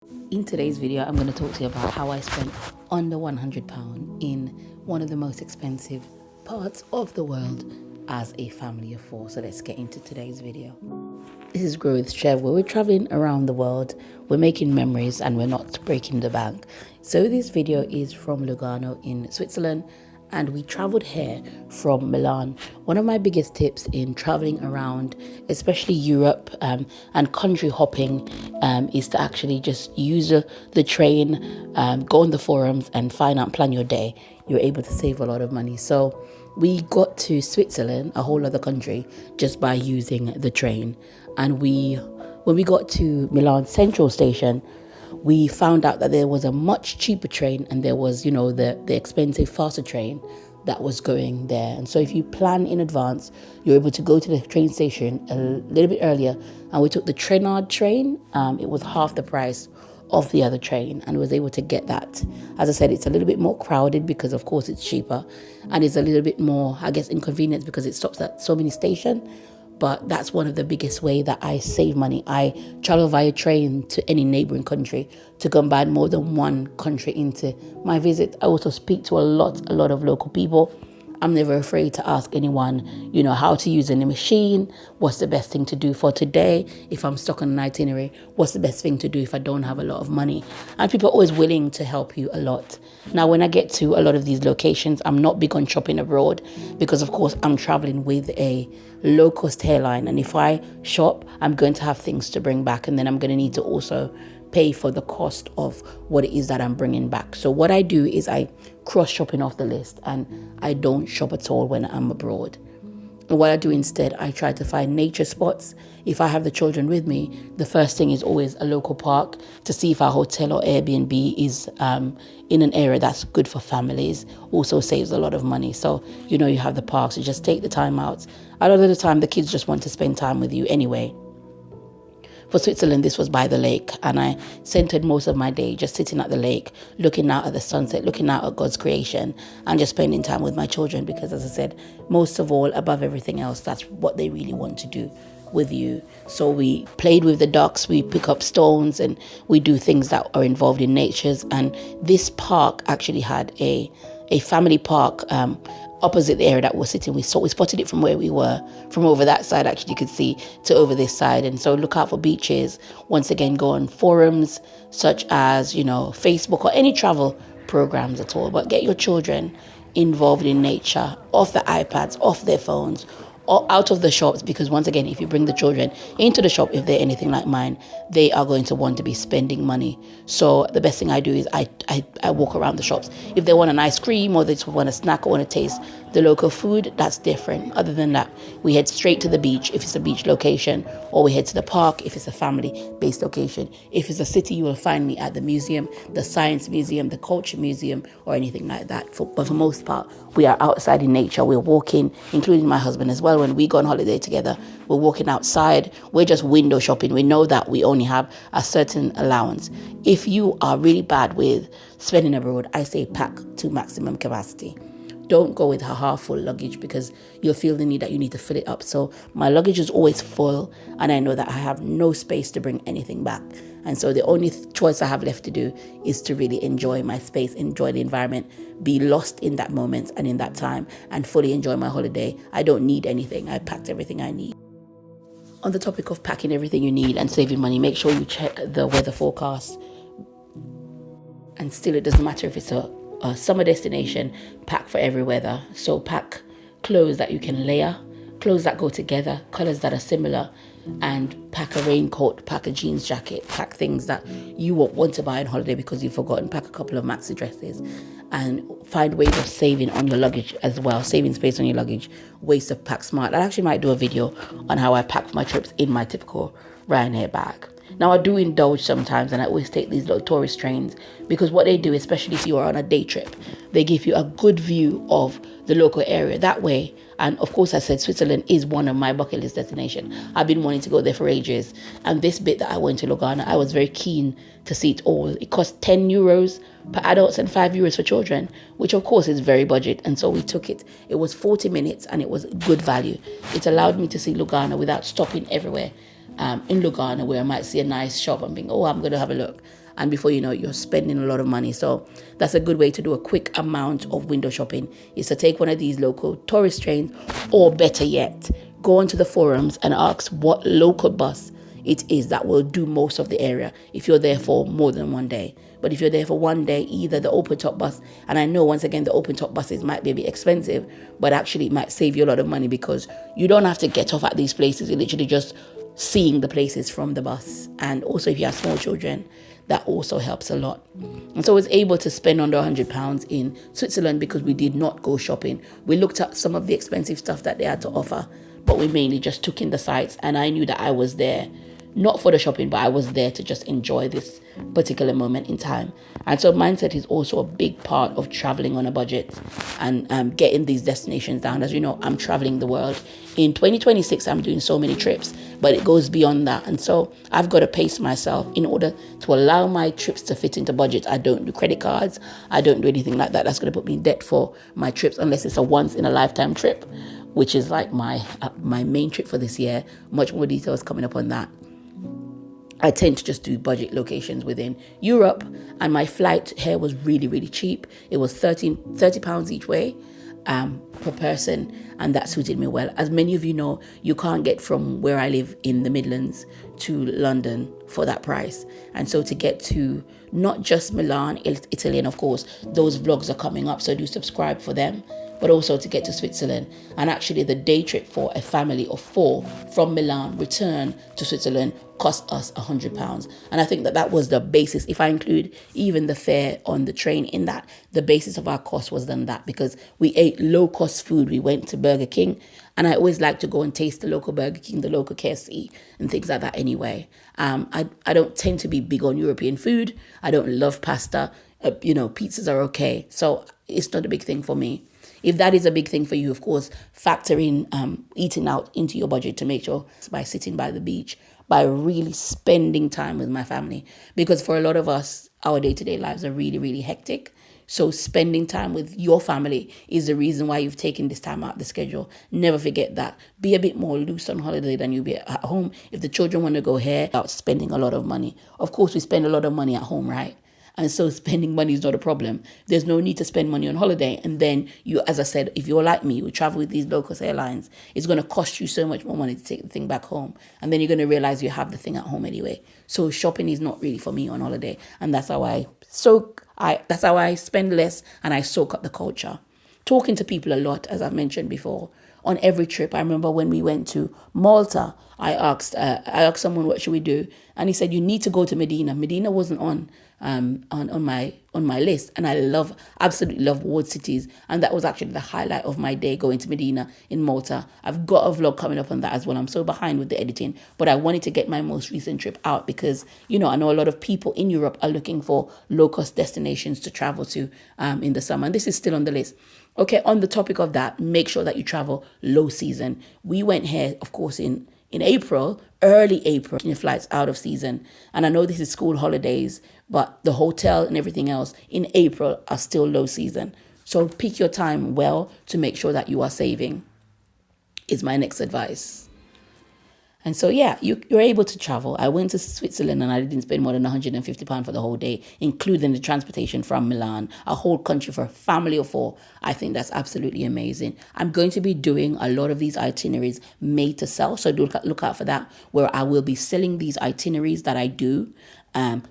In today's video, I'm going to talk to you about how I spent under £100 in one of the most expensive parts of the world as a family of four. So let's get into today's video. This is Grow with Shev, where we're traveling around the world, we're making memories, and we're not breaking the bank. So this video is from Lugano in Switzerland, and we traveled here from Milan. One of my biggest tips in traveling around, especially Europe and country hopping, is to actually just use the train, go on the forums and find out, plan your day. You're able to save a lot of money. So we got to Switzerland, a whole other country, just by using the train. And when we got to Milan Central Station, we found out that there was a much cheaper train, and there was, the expensive faster train that was going there. And so if you plan in advance, you're able to go to the train station a little bit earlier. And we took the Trenard train. It was half the price of the other train, and was able to get that. As I said, it's a little bit more crowded because of course it's cheaper, and it's a little bit more, I guess, inconvenient because it stops at so many stations. But that's one of the biggest way that I save money. I travel via train to any neighboring country to combine more than one country into my visit. I also speak to a lot of local people. I'm never afraid to ask anyone, how to use any machine, what's the best thing to do for today. If I'm stuck on an itinerary, what's the best thing to do if I don't have a lot of money? And people are always willing to help you a lot. Now, when I get to a lot of these locations, I'm not big on shopping abroad because, of course, I'm traveling with a low-cost airline. And if I shop, I'm going to have things to bring back. And then I'm going to need to also pay for the cost of what it is that I'm bringing back. So what I do is I cross shopping off the list, and I don't shop at all when I'm abroad. And what I do instead, I try to find nature spots. If I have the children with me, the first thing is always a local park to see if our hotel or Airbnb is in an area that's good for families. Also saves a lot of money. So, you have the parks, you just take the time out. A lot of the time, the kids just want to spend time with you anyway. For Switzerland, this was by the lake, and I centered most of my day just sitting at the lake, looking out at the sunset, looking out at God's creation, and just spending time with my children because, as I said, most of all, above everything else, that's what they really want to do with you. So we played with the ducks, we pick up stones, and we do things that are involved in natures. And this park actually had a family park opposite the area that we're sitting. We spotted it from where we were. From over that side, actually, you could see to over this side. And so look out for beaches. Once again, go on forums such as, Facebook or any travel programs at all. But get your children involved in nature, off the iPads, off their phones, or out of the shops, because once again, if you bring the children into the shop, if they're anything like mine, they are going to want to be spending money. So the best thing I do is I walk around the shops. If they want an ice cream, or they just want a snack, or want to taste the local food, that's different. Other than that, we head straight to the beach if it's a beach location, or we head to the park if it's a family-based location. If it's a city, you will find me at the museum, the science museum, the culture museum, or anything like that. But for most part, we are outside in nature. We're walking, including my husband as well. When we go on holiday together, we're walking outside. We're just window shopping. We know that we only have a certain allowance. If you are really bad with spending abroad, I say pack to maximum capacity. Don't go with a half full luggage because you'll feel the need that you need to fill it up. So my luggage is always full, and I know that I have no space to bring anything back. And so the only choice I have left to do is to really enjoy my space, enjoy the environment, be lost in that moment and in that time, and fully enjoy my holiday. I don't need anything. I packed everything I need. On the topic of packing everything you need and saving money, make sure you check the weather forecast. And still, it doesn't matter if it's a summer destination, pack for every weather. So pack clothes that you can layer, clothes that go together, colors that are similar, and pack a raincoat, pack a jeans jacket, pack things that you won't want to buy on holiday because you've forgotten, pack a couple of maxi dresses, and find ways of saving on your luggage as well, saving space on your luggage, ways to pack smart. I actually might do a video on how I pack for my trips in my typical Ryanair bag. Now, I do indulge sometimes, and I always take these little tourist trains because what they do, especially if you are on a day trip, they give you a good view of the local area that way. And of course, I said Switzerland is one of my bucket list destinations. I've been wanting to go there for ages. And this bit that I went to Lugano, I was very keen to see it all. It cost €10 per adults and €5 for children, which of course is very budget. And so we took it. It was 40 minutes and it was good value. It allowed me to see Lugano without stopping everywhere. In Lugano, where I might see a nice shop and think, oh, I'm going to have a look. and before you know it, you're spending a lot of money. So that's a good way to do a quick amount of window shopping, is to take one of these local tourist trains, or better yet, go onto the forums and ask what local bus it is that will do most of the area if you're there for more than one day. But if you're there for one day, either the open top bus, and I know once again the open top buses might be a bit expensive, but actually it might save you a lot of money because you don't have to get off at these places. You're literally just seeing the places from the bus. And also if you have small children, that also helps a lot. And so I was able to spend under £100 in Switzerland because we did not go shopping. We looked at some of the expensive stuff that they had to offer, but we mainly just took in the sights. And I knew that I was there not for the shopping, but I was there to just enjoy this particular moment in time. And so mindset is also a big part of traveling on a budget and getting these destinations down. As you know, I'm traveling the world. In 2026, I'm doing so many trips, but it goes beyond that. And so I've got to pace myself in order to allow my trips to fit into budget. I don't do credit cards. I don't do anything like that. That's going to put me in debt for my trips, unless it's a once in a lifetime trip, which is like my main trip for this year. Much more details coming up on that. I tend to just do budget locations within Europe, and my flight here was really, really cheap. It was £30 each way per person, and that suited me well. As many of you know, you can't get from where I live in the Midlands to London for that price. And so to get to not just Milan, Italy, and of course, those vlogs are coming up, so do subscribe for them, but also to get to Switzerland. And actually the day trip for a family of 4 from Milan, return to Switzerland, cost us £100. And I think that that was the basis. If I include even the fare on the train in that, the basis of our cost was then that, because we ate low cost food. We went to Burger King, and I always like to go and taste the local Burger King, the local KFC and things like that anyway. I don't tend to be big on European food. I don't love pasta. Pizzas are okay. So it's not a big thing for me. If that is a big thing for you, of course, factor in eating out into your budget to make sure, by sitting by the beach, by really spending time with my family. Because for a lot of us, our day-to-day lives are really, really hectic. So spending time with your family is the reason why you've taken this time out of the schedule. Never forget that. Be a bit more loose on holiday than you'll be at home. If the children want to go here, without spending a lot of money. Of course, we spend a lot of money at home, right? And so spending money is not a problem. There's no need to spend money on holiday. And then you, as I said, if you're like me, you travel with these low-cost airlines, it's going to cost you so much more money to take the thing back home. And then you're going to realize you have the thing at home anyway. So shopping is not really for me on holiday. And that's how that's how I spend less and I soak up the culture. Talking to people a lot, as I've mentioned before. On every trip, I remember when we went to Malta, I asked someone, what should we do? And he said, you need to go to Medina. Medina wasn't on my list, and I absolutely love walled cities, and that was actually the highlight of my day, going to Medina in Malta. I've got a vlog coming up on that as well. I'm so behind with the editing, but I wanted to get my most recent trip out because I know a lot of people in Europe are looking for low-cost destinations to travel to in the summer, and this is still on the list. Okay, on the topic of that, make sure that you travel low season. We went here, of course, in April, early April, your flights out of season. And I know this is school holidays, but the hotel and everything else in April are still low season. So pick your time well to make sure that you are saving, is my next advice. And so, yeah, you're able to travel. I went to Switzerland and I didn't spend more than £150 for the whole day, including the transportation from Milan, a whole country for a family of 4. I think that's absolutely amazing. I'm going to be doing a lot of these itineraries made to sell. So look out for that, where I will be selling these itineraries that I do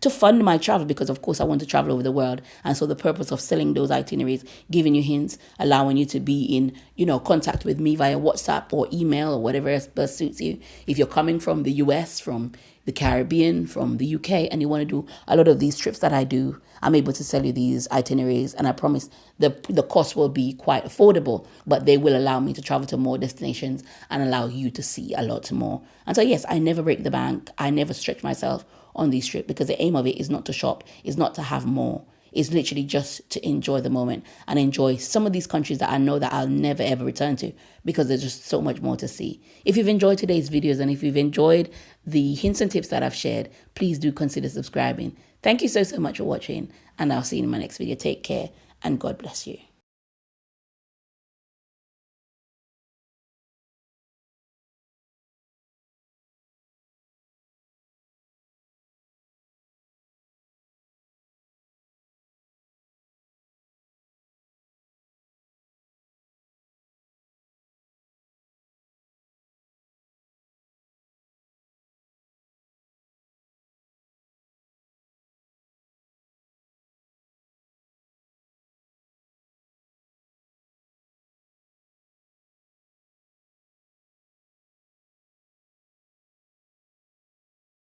to fund my travel, because of course I want to travel over the world. And so the purpose of selling those itineraries, giving you hints, allowing you to be in, contact with me via WhatsApp or email or whatever else best suits you. If you're coming from the US, from the Caribbean, from the UK, and you want to do a lot of these trips that I do, I'm able to sell you these itineraries, and I promise the cost will be quite affordable, but they will allow me to travel to more destinations and allow you to see a lot more. And so yes, I never break the bank. I never stretch myself on these trips, because the aim of it is not to shop, is not to have more. It's literally just to enjoy the moment and enjoy some of these countries that I know that I'll never ever return to, because there's just so much more to see. If you've enjoyed today's videos and if you've enjoyed the hints and tips that I've shared, please do consider subscribing. Thank you so much for watching, and I'll see you in my next video. Take care and God bless you.